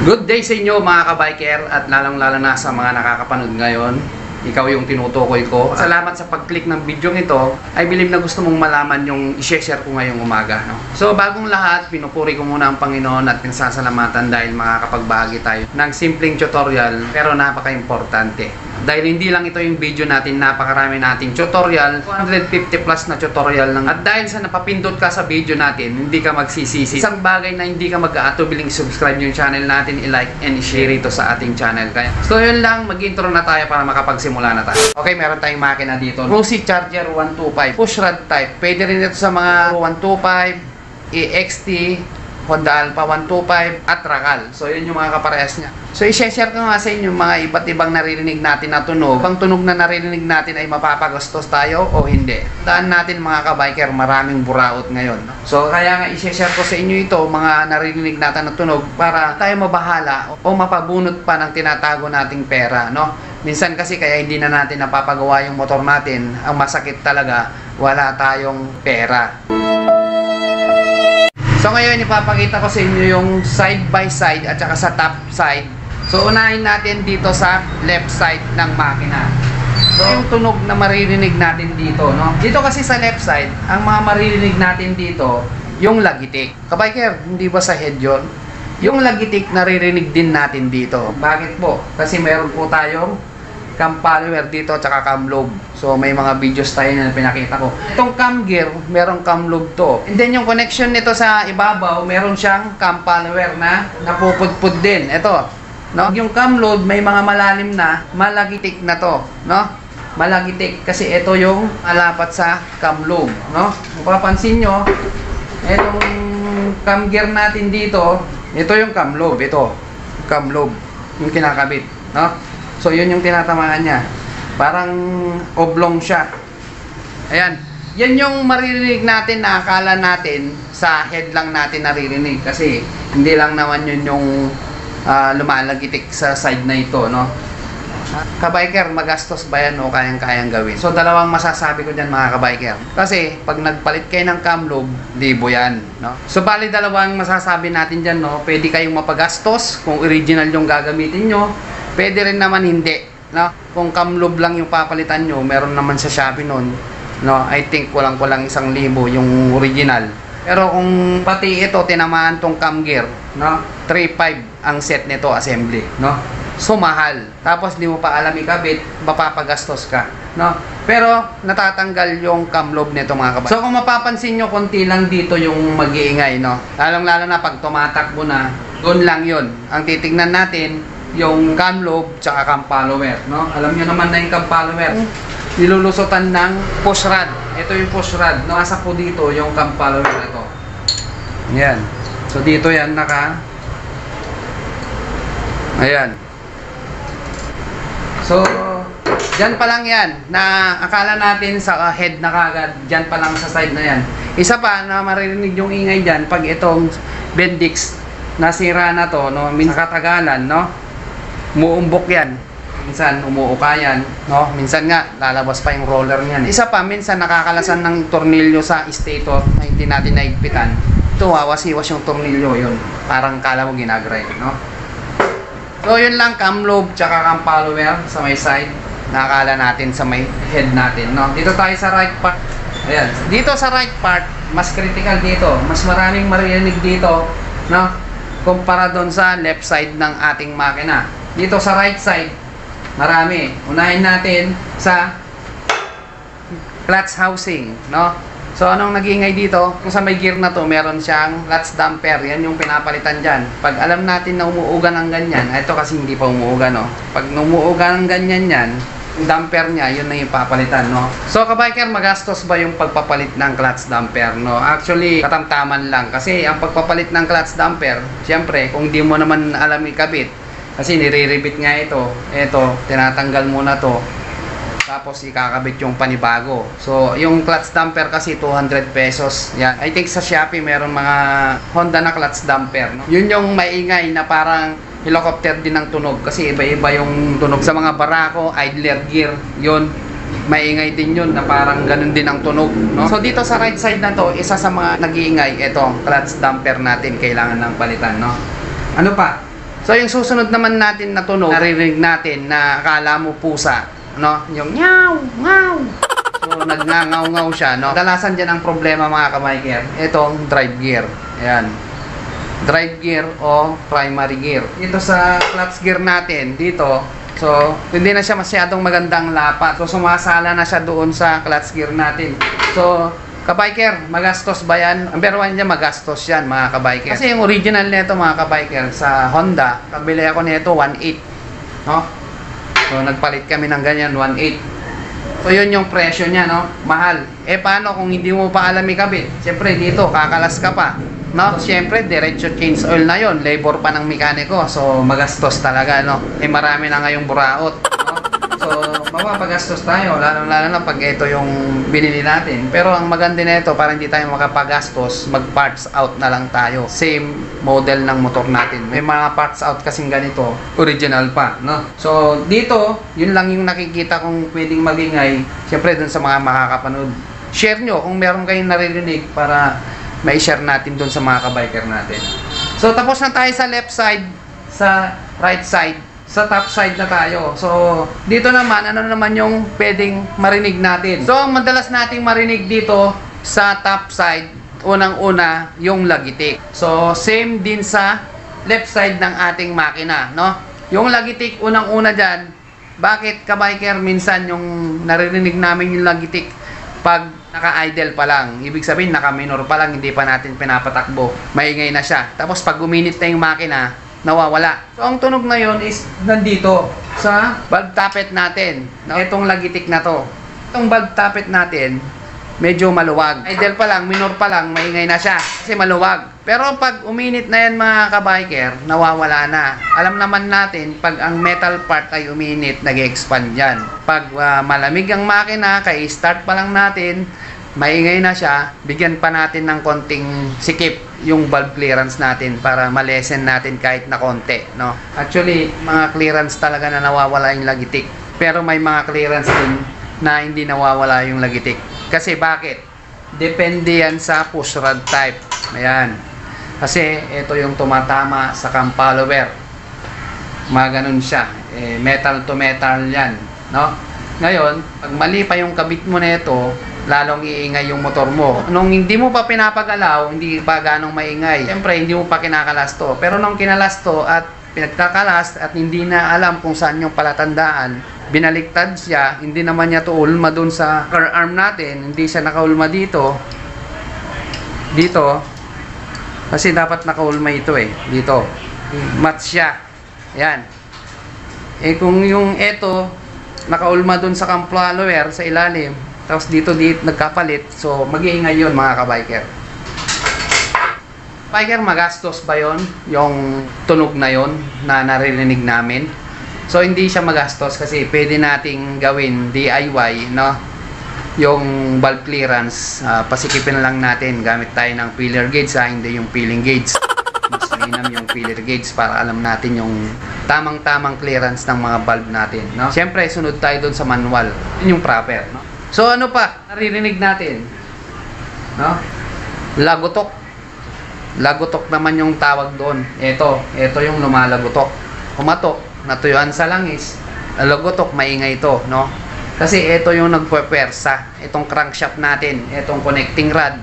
Good day sa inyo mga kabiker at lalong-lalo na sa mga nakakapanood ngayon. Ikaw yung tinutukoy ko. Salamat sa pag-click ng video ito. I believe na gusto mong malaman yung i-share ko ngayong umaga. No? So bagong lahat, pinupuri ko muna ang Panginoon at pinasasalamatan dahil makakapagbahagi tayo ng simpleng tutorial pero napaka-importante. Dahil hindi lang ito yung video natin, napakarami nating tutorial, 150 plus na tutorial lang. At dahil sa napapindot ka sa video natin, hindi ka magsisisi. Isang bagay na hindi ka mag-aatubiling subscribe yung channel natin, i-like and i-share ito sa ating channel. Kaya, so yun lang, mag-intro na tayo para makapagsimula na tayo. Okay, meron tayong makina dito. Rusi Charger 125, push rod type. Pwede rin ito sa mga 125, EXT, Honda Alpha 125 at Rakal. So yun yung mga kaparehas niya. So i-share ko nga sa inyo mga iba't ibang naririnig natin na tunog. Ang tunog na naririnig natin ay mapapagastos tayo o hindi. Daan natin mga kabiker, maraming buraot ngayon. So kaya nga i-share ko sa inyo ito, mga naririnig natin na tunog para tayo mabahala o mapabunot pa ng tinatago nating pera, no? Minsan kasi kaya hindi na natin napapagawa yung motor natin. Ang masakit talaga, wala tayong pera. So ngayon ipapakita ko sa inyo yung side by side at saka sa top side. So unahin natin dito sa left side ng makina. So yung tunog na maririnig natin dito, no? Dito kasi sa left side, ang mga maririnig natin dito, yung lagitik. Kabiker, hindi ba sa head yun? Yung lagitik naririnig din natin dito. Bakit po? Kasi meron po tayong cam follower dito at saka cam lobe. So may mga videos tayo na pinakita ko. Itong cam gear, merong cam lobe to. And then yung connection nito sa ibabaw, meron siyang cam follower na napupudpud din. Ito, no? Yung cam lobe may mga malalim na malagitik na to, no? Malagitik kasi ito yung alapat sa cam lobe, no? Kung papansin nyo, itong cam gear natin dito, ito yung cam lobe, ito. Cam lobe, yung kinakabit, no? So, yun yung tinatamaan niya. Parang oblong siya. Ayan. Yan yung maririnig natin na akala natin sa head lang natin naririnig. Kasi hindi lang naman yun yung lumalagitik sa side na ito, no? Kabiker, magastos ba yan o kayang-kayang gawin? So, dalawang masasabi ko dyan mga kabiker. Kasi, pag nagpalit kayo ng cam lobe, libo yan, no? So, bali dalawang masasabi natin dyan, no? Pwede kayong mapagastos kung original yung gagamitin nyo. Pwede rin naman hindi, no? Kung cam lobe lang yung papalitan nyo, meron naman sa Shopee nun, no? I think kulang-kulang 1,000 yung original. Pero kung pati ito tinamaan tong cam gear, no? 3,500 ang set nito assembly, no? So mahal. Tapos di mo pa alam ikabit, mapapagastos ka, no? Pero natatanggal yung cam lobe nito mga kabayan. So kung mapapansin nyo, konti lang dito yung mag-iingay, no? Lalong-lalo na pag tumatakbo na, doon lang yun. Ang titignan natin yung cam lobe tsaka cam follower, no? Alam nyo naman na yung cam follower, nilulusutan ng push rod. Ito yung push rod, no? Nasa po dito yung cam follower ito. Yan. So dito yan ayan. So dyan pa lang yan na akala natin sa head na kagad, dyan pa lang sa side na yan. Isa pa na maririnig yung ingay dyan pag itong Bendix nasira na to, no? Nakatagalan, no? Umuumbok yan. Minsan umuuka yan, no? Minsan nga lalabas pa yung roller niyan. Isa pa, minsan nakakalasan ng tornilyo sa stator na hindi natin naigpitan. Ito, wawas-iwas yung tornilyo, yun. Parang kala mo ginagrind, no? So yun lang, cam lobe tsaka cam follower sa may side. Nakakala natin sa may head natin, no? Dito tayo sa right part. Ayan. Dito sa right part, mas critical dito. Mas maraming maririnig dito, no? Kumpara doon sa left side ng ating makina. Dito sa right side, marami. Unahin natin sa clutch housing, no? So, anong nag-iingay dito? Kung sa may gear na to, meron siyang clutch damper. Yan yung pinapalitan dyan. Pag alam natin na umuugan ng ganyan, ito kasi hindi pa umuugan, no? Pag umuugan ng ganyan yan, yung damper niya, yun na yung papalitan, no? So, kabiker, magastos ba yung pagpapalit ng clutch damper, no? Actually, katamtaman lang. Kasi ang pagpapalit ng clutch damper, syempre, kung di mo naman alam ikabit, kasi nire-rebit nga ito, tinatanggal muna to, tapos ikakabit yung panibago. So, yung clutch damper kasi 200 pesos. Yan. I think sa Shopee meron mga Honda na clutch damper, no? Yun yung maingay na parang helicopter din ng tunog kasi iba-iba yung tunog sa mga barako, idler gear, yun. Maingay din yun na parang ganun din ang tunog, no? So dito sa right side na to, isa sa mga nag-iingay, ito, clutch damper natin kailangan ng palitan, no? Ano pa? So yung susunod naman natin na tunog, naririnig natin na akala mo pusa, no? Yung nyaw, ngaw. So nagngangaw-ngaw siya, no? Kadalasan dyan ang problema mga ka-biker, itong drive gear. Ayan. Drive gear o primary gear. Dito sa clutch gear natin, dito, so hindi na siya masyadong magandang lapat. So sumasala na siya doon sa clutch gear natin. So ka-biker, magastos ba yan? Number 1 niya, magastos yan mga ka-biker. Kasi yung original nito mga ka-biker sa Honda, kabili ako nito 1.8, no? So nagpalit kami ng ganyan 1.8. So yun yung presyo niya, no? Mahal. Eh paano kung hindi mo pa alam ikabit? Siyempre dito kakalas ka pa, no? Siyempre diretso change oil na yon, labor pa ng mekaniko. So magastos talaga, no? Eh marami na ngayong buraot, no? So mapapagastos tayo, lalo na pag ito yung binili natin. Pero ang maganda nito, para hindi tayo makapagastos, mag parts out na lang tayo. Same model ng motor natin. May mga parts out kasing ganito, original pa, no? So dito, yun lang yung nakikita kong pwedeng magingay. Siyempre dun sa mga makakapanood, share nyo kung meron kayong naririnig para mai-share natin dun sa mga ka-biker natin. So tapos na tayo sa left side, sa right side, sa top side na tayo. So dito naman, ano naman yung pwedeng marinig natin? So ang madalas nating marinig dito sa top side, unang-una yung lagitik. So same din sa left side ng ating makina, no? Yung lagitik, unang-una dyan, bakit ka-biker minsan yung naririnig namin yung lagitik pag naka-idle pa lang? Ibig sabihin naka-minor pa lang, hindi pa natin pinapatakbo, maingay na siya. Tapos pag uminit na yung makina, nawawala. So ang tunog na yon is nandito sa valve tappet natin. Itong lagitik na to. Itong valve tappet natin, medyo maluwag. Idle pa lang, minor pa lang, maingay na siya kasi maluwag. Pero pag uminit na yan mga ka-biker, nawawala na. Alam naman natin, pag ang metal part ay uminit, nag-expand yan. Pag malamig ang makina, kay start pa lang natin, maingay na siya, bigyan pa natin ng konting sikip yung valve clearance natin para malesen natin kahit na konti, no? Actually, mga clearance talaga na nawawala yung lagitik. Pero may mga clearance din na hindi nawawala yung lagitik. Kasi bakit? Depende yan sa push rod type. Ayan. Kasi ito yung tumatama sa cam follower. Maganon siya. Metal to metal yan, no? Ngayon, pag mali pa yung kabit mo na ito, lalong iingay yung motor mo. Nung hindi mo pa pinapagalaw, hindi pa ganong maingay. Siyempre, hindi mo pa kinakalas to. Pero nung kinalas to at pinagkakalas at hindi na alam kung saan yung palatandaan, binaliktad siya, hindi naman niya to ulma dun sa car arm natin, hindi siya nakaulma dito. Dito. Kasi dapat nakaulma ito dito. Mat siya. Yan. Kung yung ito, nakaulma dun sa cam follower sa ilalim, tapos dito nagkapalit, so mag-iingay yun mga ka-biker. Biker, magastos ba yun? Yung tunog na yun na naririnig namin? So hindi siya magastos kasi pwede nating gawin DIY, no? Yung valve clearance, pasikipin lang natin gamit tayo ng feeler gauge, hindi yung peeling gauge. Mas mainam yung feeler gauge para alam natin yung tamang-tamang clearance ng mga valve natin, no? Siyempre, sunod tayo doon sa manual. Yun yung proper, no? So ano pa naririnig natin? No? Lagutok. Lagutok naman yung tawag doon. Ito yung lumalagutok. Kumatok, natuyuan sa langis. Lagutok, maingay ito, no? Kasi ito yung nagpwepersa. Itong crankshaft natin, itong connecting rod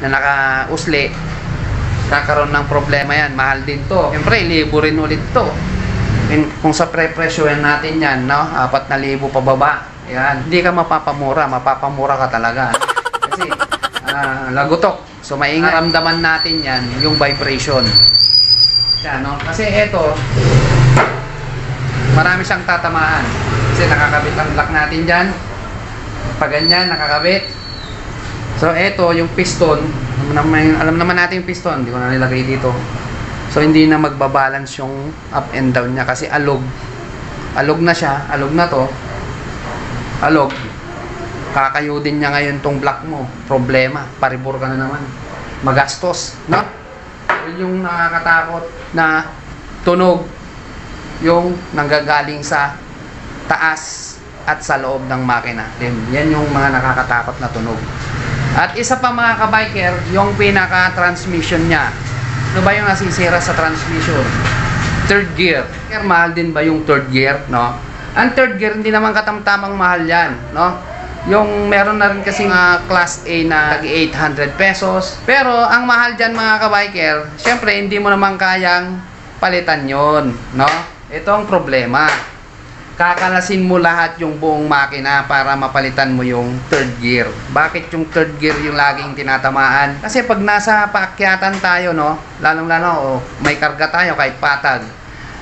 na naka-usli, kakaroon ng problema yan. Mahal din to. Siyempre, libo rin ulit to. And kung sa pre-presyohan natin yan, no? 4,000 pababa. Yan, hindi ka mapapamura ka talaga. Kasi lagutok. So maingay, ramdaman natin yan, yung vibration. Yan, no? Kasi ito, marami siyang tatamaan. Kasi nakakabit ang block natin dyan. Pag ganyan, nakakabit. So ito, yung piston, alam naman natin yung piston, hindi ko na nilagay dito. So hindi na magbabalance yung up and down niya kasi alog. Alog na siya, alog na to. Alog, kakayudin niya ngayon tong block mo. Problema, paribor ka na naman. Magastos, no? Yun yung nakakatakot na tunog, yung nanggagaling sa taas at sa loob ng makina. Yan yung mga nakakatakot na tunog. At isa pa mga ka-biker, yung pinaka-transmission niya. Ano ba yung nasisira sa transmission? third gear. Mahal din ba yung third gear, no? Ang third gear, hindi naman katamtamang mahal yan, no? Yung meron na rin kasing class A na 800 pesos. Pero ang mahal dyan mga kabiker, syempre hindi mo naman kayang palitan yon, no? Ito ang problema. Kakalasin mo lahat yung buong makina para mapalitan mo yung third gear. Bakit yung third gear yung laging tinatamaan? Kasi pag nasa paakyatan tayo, no, lalong-lalo may karga tayo kahit patag,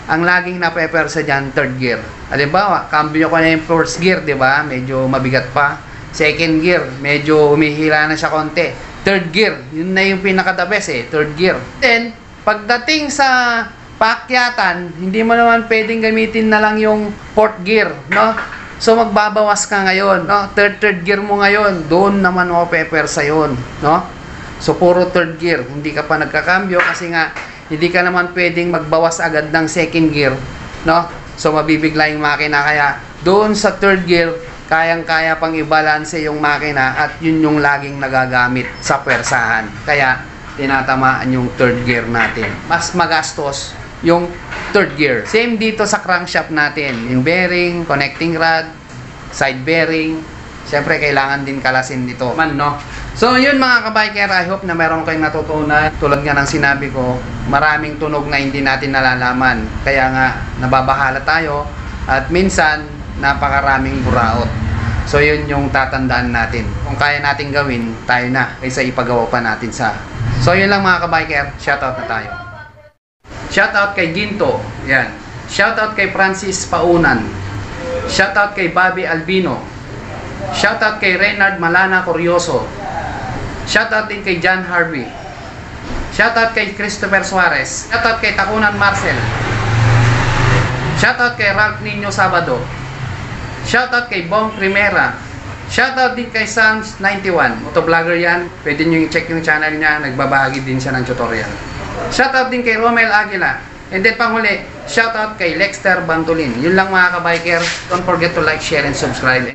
ang laging napepersa dyan third gear. Halimbawa, cambio ko na yung first gear, di ba? Medyo mabigat pa. Second gear, medyo humihila na siya konti. Third gear, yun na yung pinaka-the best third gear. Then, pagdating sa paakyatan, hindi mo naman pwedeng gamitin na lang yung fourth gear, no? So magbabawas ka ngayon, no? Third gear mo ngayon, doon naman mo pepersa yun, no? So puro third gear, hindi ka pa nagkakambyo kasi nga hindi ka naman pwedeng magbawas agad ng second gear, no? So mabibigla yung makina, kaya doon sa third gear, kayang-kaya pang i-balance yung makina at yun yung laging nagagamit sa persahan. Kaya tinatamaan yung third gear natin. Mas magastos yung third gear. Same dito sa crankshaft natin. Yung bearing, connecting rod, side bearing. Siyempre, kailangan din kalasin dito. No? So, yun mga kabiker, I hope na meron kayong natutunan. Tulad nga ng sinabi ko, maraming tunog na hindi natin nalalaman. Kaya nga, nababahala tayo. At minsan, napakaraming buraot. So, yun yung tatandaan natin. Kung kaya natin gawin, tayo na. Kaysa ipagawa pa natin sa... So, yun lang mga kabiker. Shoutout na tayo. Shoutout kay Ginto. Yan. Shoutout kay Francis Paunan. Shoutout kay Bobby Albino. Shoutout kay Reynard Malana Corioso. Shoutout din kay John Harvey. Shoutout kay Christopher Suarez. Shoutout kay Takunan Marcel. Shoutout kay Ralph Nino Sabado. Shoutout kay Bong Primera. Shoutout din kay Sans91. Motovlogger yan. Pwede nyo i-check yung channel niya. Nagbabahagi din siya ng tutorial. Shoutout din kay Romel Aguila. And then panghuli, shoutout kay Lexter Bantolin. Yun lang mga kabiker. Don't forget to like, share, and subscribe.